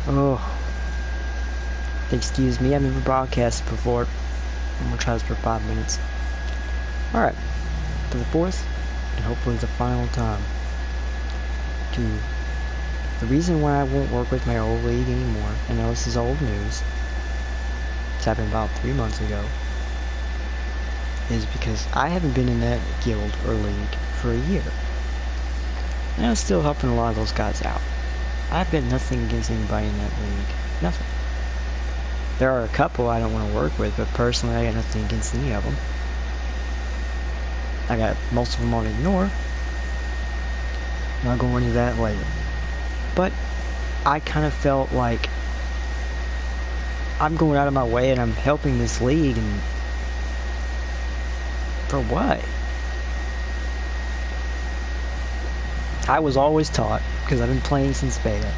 Oh, excuse me, I've never broadcasted before. I'm gonna try this for 5 minutes. Alright, for the fourth, and hopefully the final time, the reason why I won't work with my old league anymore, I know this is old news, it's happened about 3 months ago, is because I haven't been in that guild or league for a year. And I was still helping a lot of those guys out. I've got nothing against anybody in that league. Nothing. There are a couple I don't want to work with, but personally I got nothing against any of them. I got most of them on ignore. I'll go into that later. But I kind of felt like I'm going out of my way and I'm helping this league, and for what? I was always taught, because I've been playing since beta,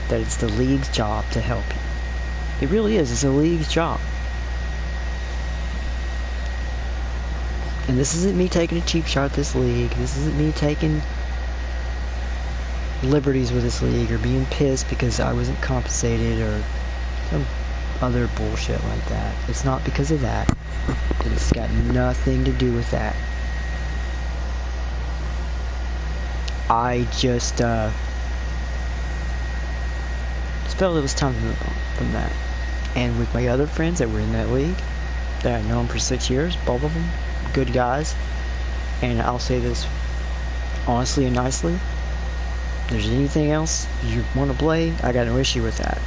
that it's the league's job to help you. It really is. It's the league's job. And this isn't me taking a cheap shot at this league. This isn't me taking liberties with this league or being pissed because I wasn't compensated or some other bullshit like that. It's not because of that. It's got nothing to do with that. I just felt it was time to move on from that. And with my other friends that were in that league, that I've known for 6 years, both of them, good guys. And I'll say this honestly and nicely. If there's anything else you want to play, I got no issue with that.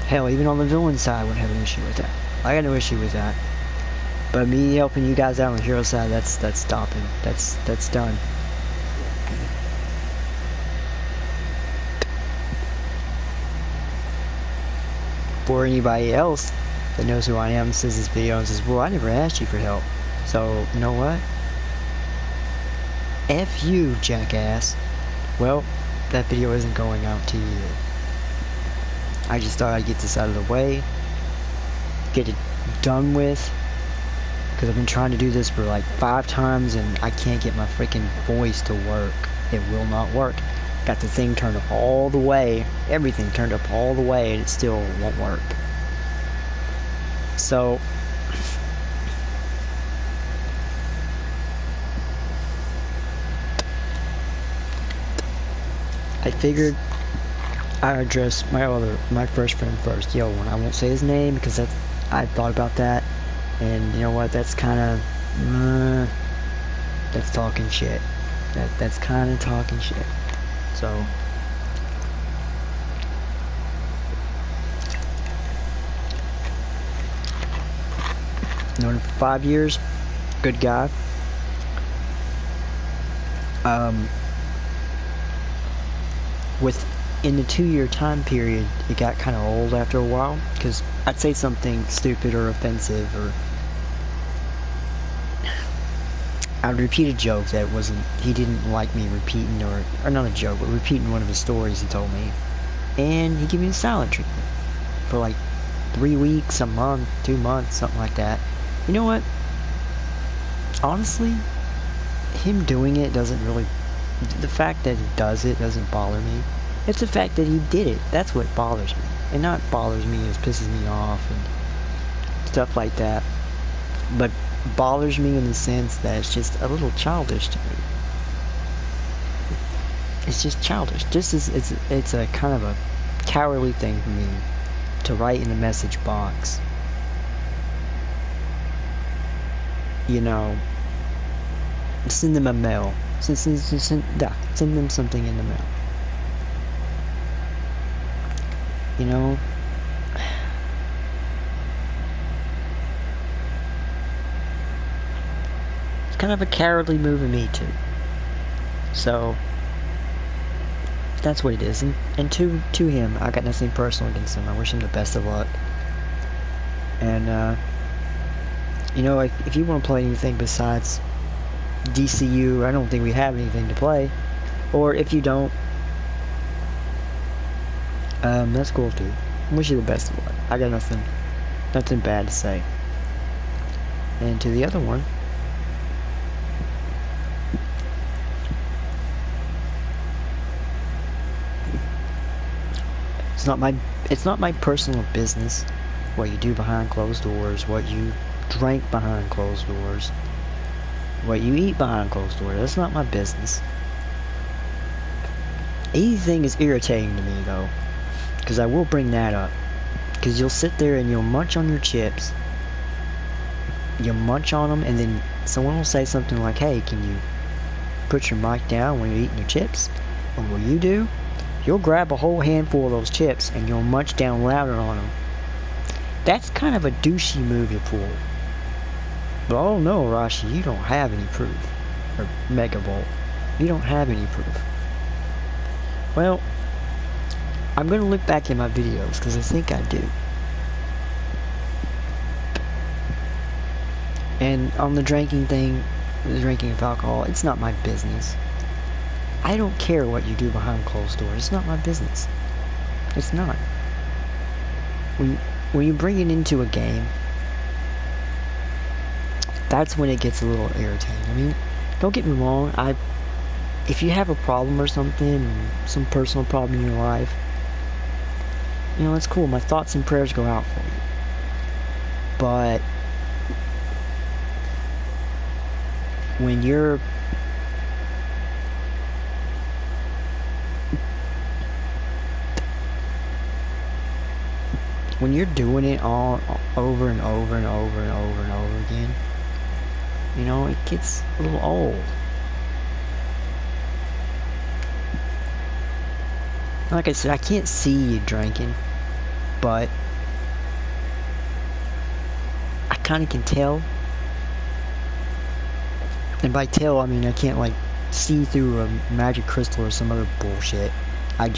Hell, even on the villain side, I wouldn't have an issue with that. I got no issue with that. But me helping you guys out on the hero side, that's stopping. That's done. For anybody else that knows who I am, says this video and says, well, I never asked you for help. So, you know what? F you, jackass. Well, that video isn't going out to you. I just thought I'd get this out of the way. Get it done with. Because I've been trying to do this for like 5 times and I can't get my freaking voice to work. It will not work. Got the thing turned up all the way, everything turned up all the way, and it still won't work. So, I figured I'd address my first friend first, Yo one. I won't say his name because I thought about that, and you know what? That's kind of that's talking shit. That's kind of talking shit. So, known him for 5 years, good guy. Within the 2-year time period, it got kind of old after a while, because I'd say something stupid or offensive, or I'd repeat a joke that he didn't like me repeating, or not a joke, but repeating one of his stories he told me. And he gave me a silent treatment for like 3 weeks, a month, 2 months, something like that. You know what? Honestly, him doing it doesn't really, the fact that he does it doesn't bother me. It's the fact that he did it. That's what bothers me. And not bothers me, it pisses me off and stuff like that. But bothers me in the sense that it's just a little childish to me. It's just childish. Just as it's a kind of a cowardly thing for me to write in the message box. You know, send them a mail. Send them something in the mail. You know, it's kind of a cowardly move of me too. So that's what it is. And to him, I got nothing personal against him. I wish him the best of luck. And you know, if you want to play anything besides DCU, I don't think we have anything to play. Or if you don't, that's cool too. I wish you the best of luck. I got nothing bad to say. And to the other one, It's not my personal business what you do behind closed doors, what you drank behind closed doors, what you eat behind closed doors. That's not my business. Anything is irritating to me though, because I will bring that up. Because you'll sit there and you'll munch on your chips. You'll munch on them, and then someone will say something like, "Hey, can you put your mic down when you're eating your chips?" And what you do, you'll grab a whole handful of those chips and you'll munch down louder on them. That's kind of a douchey move to pull. But oh no, Rashi, you don't have any proof. Or Megavolt, you don't have any proof. Well, I'm going to look back at my videos, because I think I do. And on the drinking thing, the drinking of alcohol, it's not my business. I don't care what you do behind closed doors. It's not my business. It's not. When you bring it into a game, that's when it gets a little irritating. I mean, don't get me wrong, if you have a problem or something, some personal problem in your life, you know, it's cool. My thoughts and prayers go out for you. But when you're doing it all over and over and over and over and over again, you know, it gets a little old. Like I said, I can't see you drinking, but I kind of can tell. And by tell, I mean I can't like see through a magic crystal or some other bullshit. You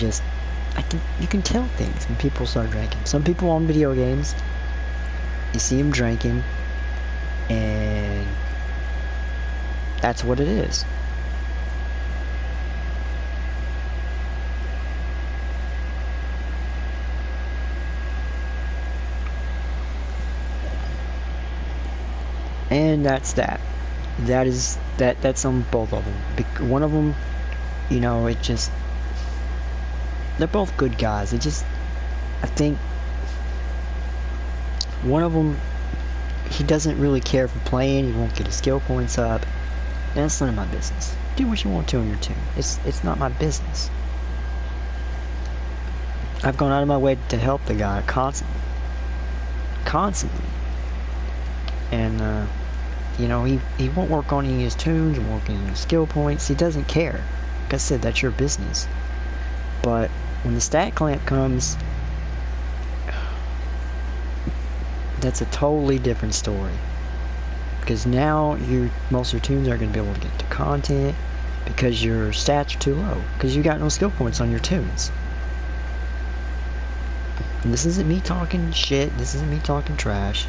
can tell things when people start drinking. Some people on video games, you see them drinking, and that's what it is. And that's that. That's on both of them. One of them, you know, they're both good guys. I think one of them, he doesn't really care for playing. He won't get his skill points up. That's none of my business. Do what you want to on your tune. It's not my business. I've gone out of my way to help the guy constantly. And you know, he won't work on any of his tunes, he won't get any skill points. He doesn't care. Like I said, that's your business. But when the stat clamp comes, that's a totally different story. Because now most of your tunes aren't going to be able to get to content because your stats are too low. Because you got no skill points on your tunes. And this isn't me talking shit. This isn't me talking trash.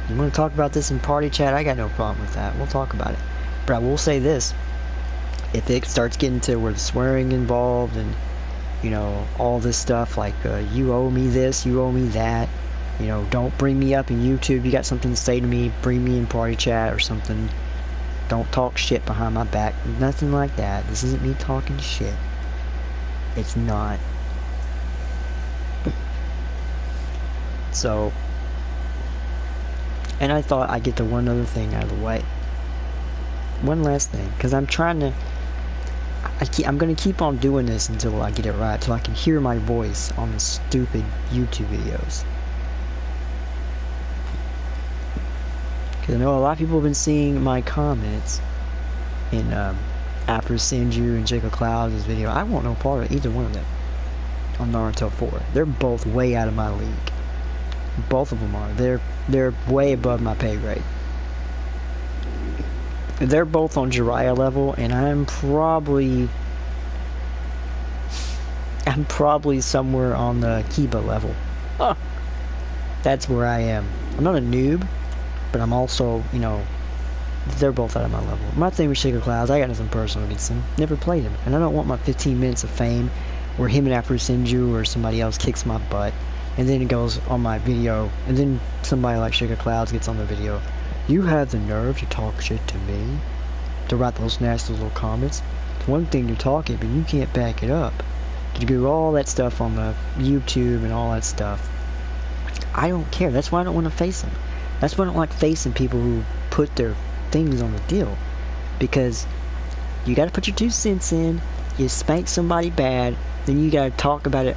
You want to talk about this in party chat? I got no problem with that. We'll talk about it. But I will say this. If it starts getting to where the swearing involved and, you know, all this stuff like you owe me this, you owe me that, you know, don't bring me up in YouTube. You got something to say to me, bring me in party chat or something. Don't talk shit behind my back. Nothing like that. This isn't me talking shit. It's not. So, and I thought I'd get the one other thing out of the way. One last thing, because I'm trying to, I'm going to keep on doing this until I get it right, until I can hear my voice on the stupid YouTube videos. Because I know a lot of people have been seeing my comments in after Senju and Jacob Cloud's video. I want no part of either one of them on Naruto 4. They're both way out of my league. Both of them are. They're way above my pay grade. They're both on Jiraiya level, and I'm probably somewhere on the Kiba level. Huh. That's where I am. I'm not a noob, but I'm also, you know, they're both out of my level. My thing with Shaker Clouds, I got nothing personal against him. Never played him. And I don't want my 15 minutes of fame where him and Afro Senju or somebody else kicks my butt. And then it goes on my video. And then somebody like Shaker Clouds gets on the video. You have the nerve to talk shit to me? To write those nasty little comments? It's one thing to talk it, but you can't back it up. to do all that stuff on the YouTube and all that stuff. I don't care. That's why I don't want to face them. That's why I don't like facing people who put their things on the deal. Because you got to put your 2 cents in, you spank somebody bad, then you got to talk about it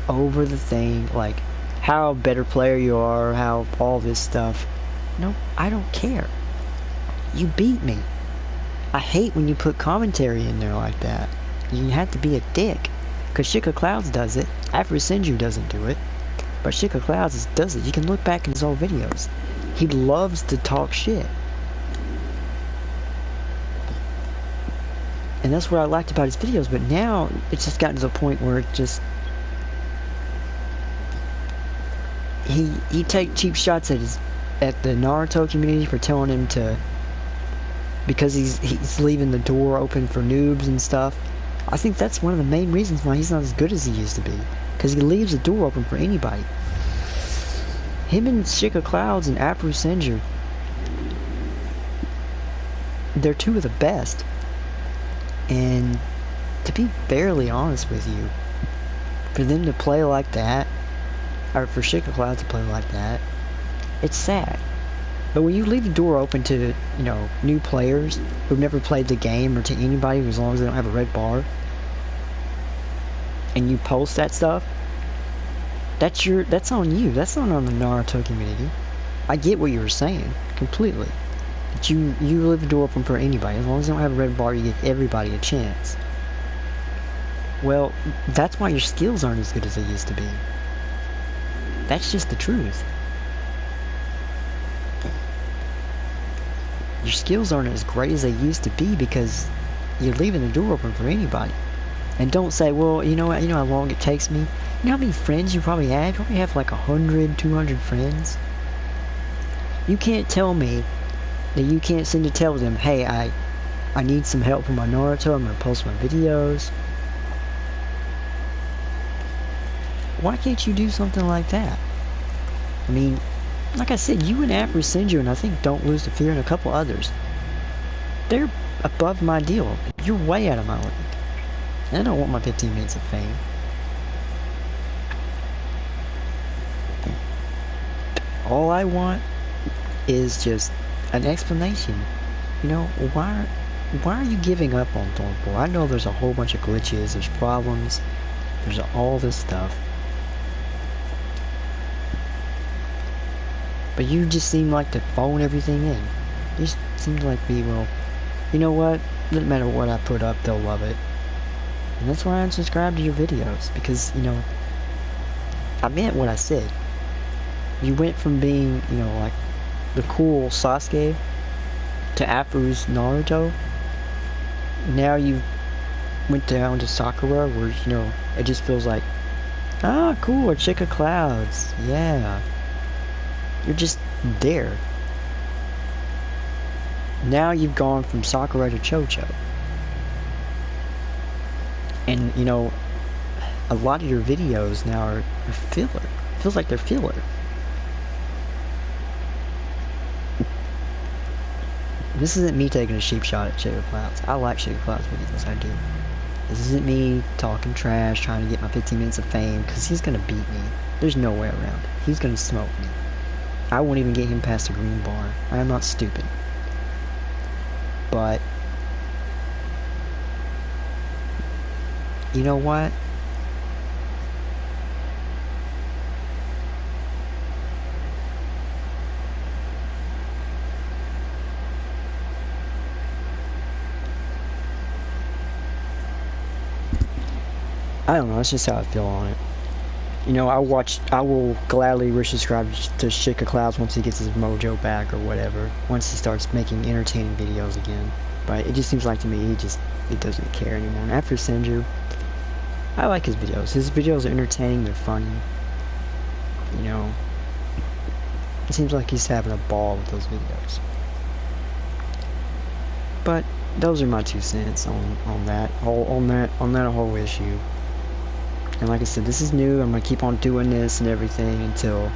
over the thing, like how better player you are, how all this stuff. No, I don't care. You beat me. I hate when you put commentary in there like that. You have to be a dick. Because Shika Clouds does it. Afro Senju doesn't do it. But Shika Clouds does it. You can look back in his old videos. He loves to talk shit. And that's what I liked about his videos. But now, it's just gotten to the point where it just... He take cheap shots at the Naruto community for telling him to... Because he's leaving the door open for noobs and stuff. I think that's one of the main reasons why he's not as good as he used to be. Because he leaves the door open for anybody. Him and Shika Clouds and Afro Senju, they're 2 of the best. And to be fairly honest with you, for them to play like that, or for Shika Clouds to play like that, it's sad. But when you leave the door open to, you know, new players who've never played the game, or to anybody as long as they don't have a red bar, and you post that stuff, that's on you. That's not on the Naruto community. I get what you were saying completely. But you leave the door open for anybody. As long as they don't have a red bar, you give everybody a chance. Well, that's why your skills aren't as good as they used to be. That's just the truth. Your skills aren't as great as they used to be because you're leaving the door open for anybody. And don't say, well, you know what, you know how long it takes me? You know how many friends you probably have? You probably have like 100, 200 friends. You can't tell me that you can't seem to tell them, hey, I need some help with my Naruto, I'm going to post my videos. Why can't you do something like that? I mean, like I said, you and Afro Senju, and I think Don't Lose the Fear and a couple others, they're above my deal. You're way out of my league. And I don't want my 15 minutes of fame. All I want is just an explanation. You know, why are you giving up on Thornpool? I know there's a whole bunch of glitches, there's problems, there's all this stuff. But you just seem like to phone everything in. You just seem to like be, well, you know what? Doesn't matter what I put up, they'll love it. And that's why I unsubscribe to your videos. Because, you know, I meant what I said. You went from being, you know, like the cool Sasuke to Afro's Naruto. Now you went down to Sakura where, you know, it just feels like, ah, cool, a chick of clouds. Yeah. You're just there. Now you've gone from Sakura to Chocho. And, you know, a lot of your videos now are filler. It feels like they're filler. This isn't me taking a cheap shot at Shika Clouds. I like Shika Clouds videos, I do. This isn't me talking trash, trying to get my 15 minutes of fame, because he's going to beat me. There's no way around it. He's going to smoke me. I won't even get him past the green bar. I am not stupid. But, you know what? I don't know, that's just how I feel on it. You know, I will gladly resubscribe to Shika Clouds once he gets his mojo back or whatever. Once he starts making entertaining videos again. But it just seems like to me he doesn't care anymore. And after Senju, I like his videos. His videos are entertaining, they're funny. You know, it seems like he's having a ball with those videos. But those are my 2 cents on that whole issue. And like I said, this is new. I'm gonna keep on doing this and everything until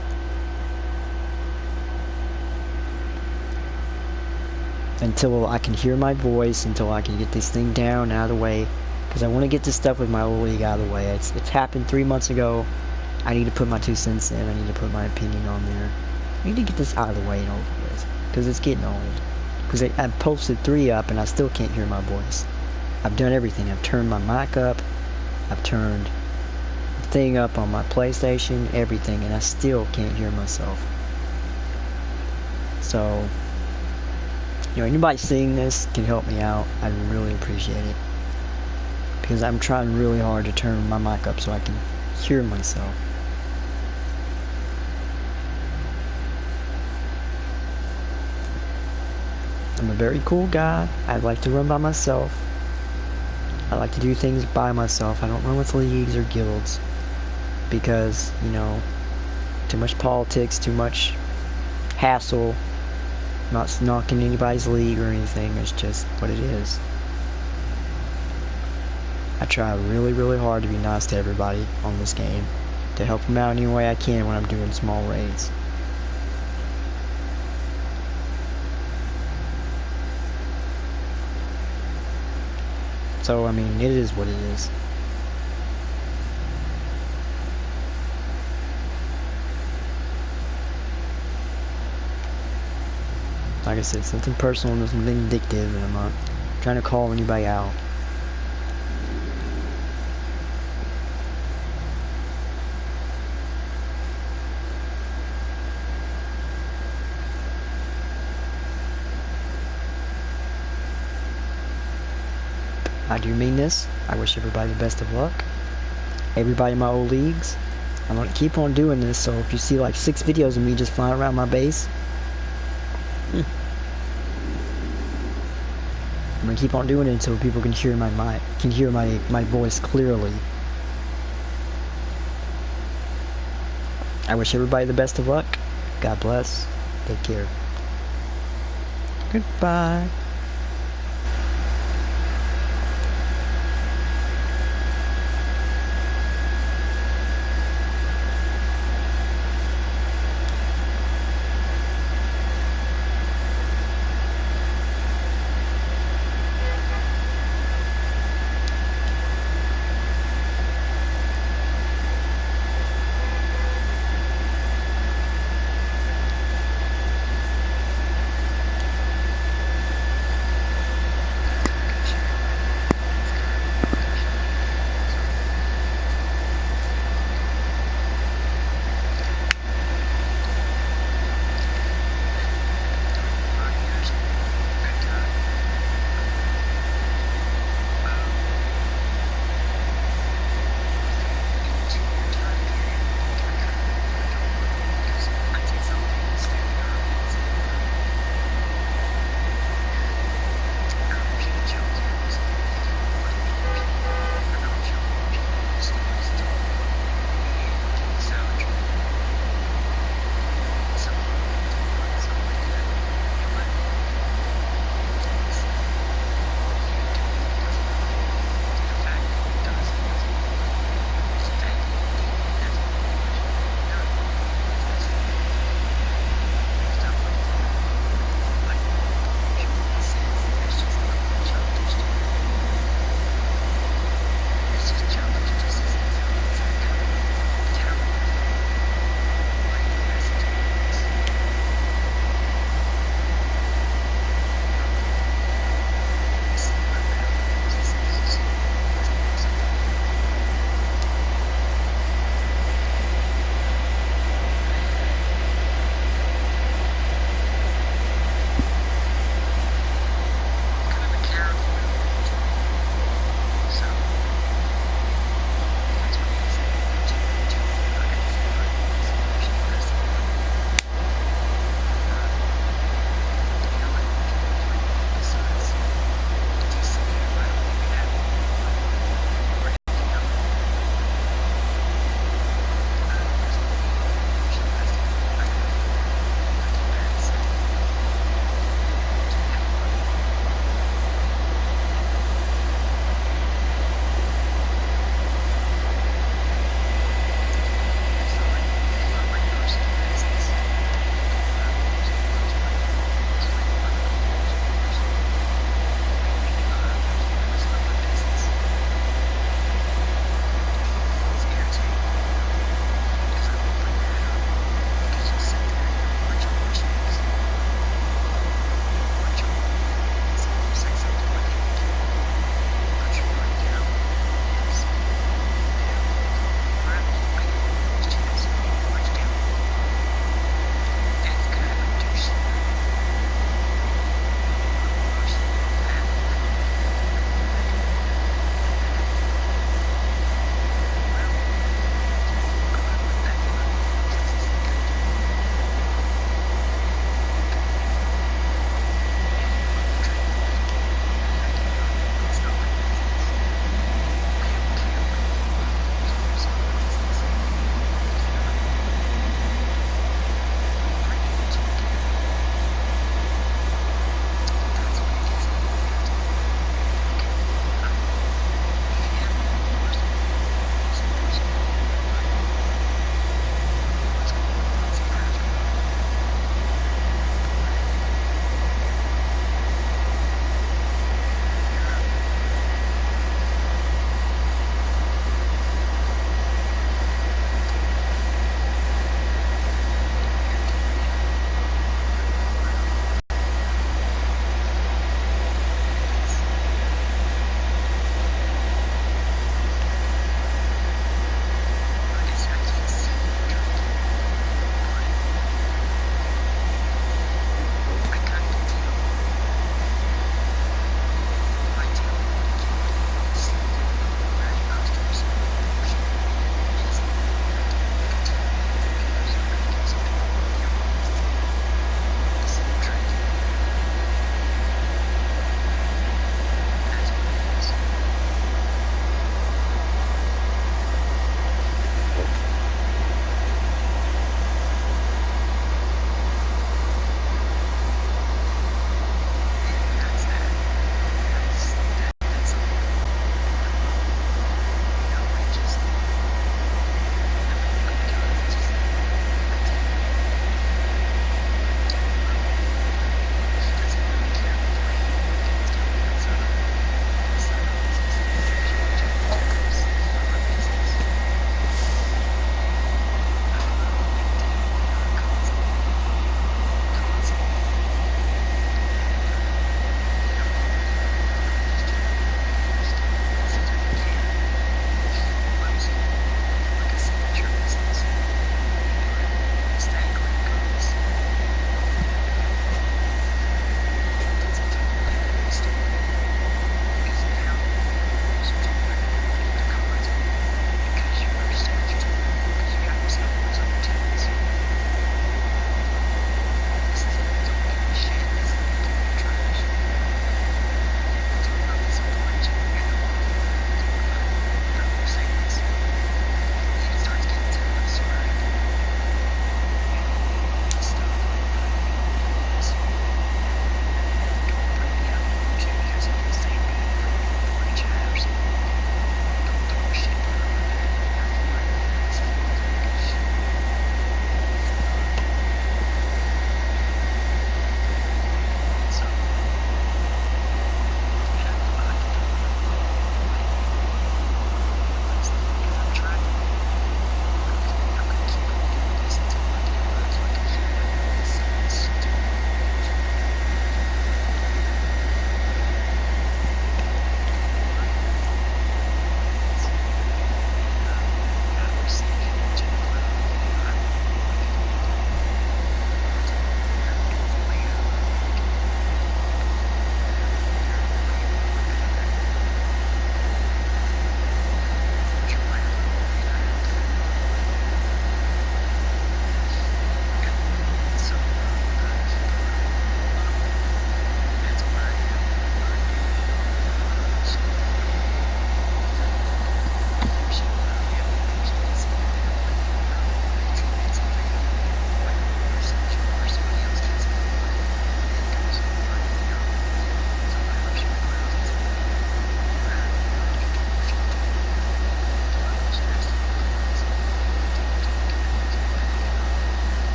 I can hear my voice, until I can get this thing down and out of the way, because I want to get this stuff with my old league out of the way. It's happened 3 months ago. I need to put my 2 cents in. I need to put my opinion on there. I need to get this out of the way and over with, because it's getting old. Because I posted 3 up and I still can't hear my voice. I've done everything. I've turned my mic up. I've turned the thing up on my PlayStation, everything, and I still can't hear myself. So, anybody seeing this can help me out. I'd really appreciate it. Because I'm trying really hard to turn my mic up so I can hear myself. I'm a very cool guy. I like to run by myself. I like to do things by myself. I don't run with leagues or guilds. Because, too much politics, too much hassle. Not knocking anybody's league or anything. It's just what it is. I try really, really hard to be nice to everybody on this game. To help them out any way I can when I'm doing small raids. So, it is what it is. Like I said, something personal, nothing vindictive, and I'm not trying to call anybody out. I do mean this. I wish everybody the best of luck. Everybody in my old leagues. I'm going to keep on doing this, so if you see like 6 videos of me just flying around my base, I'm going to keep on doing it until people can hear my mic, my voice clearly. I wish everybody the best of luck. God bless. Take care. Goodbye.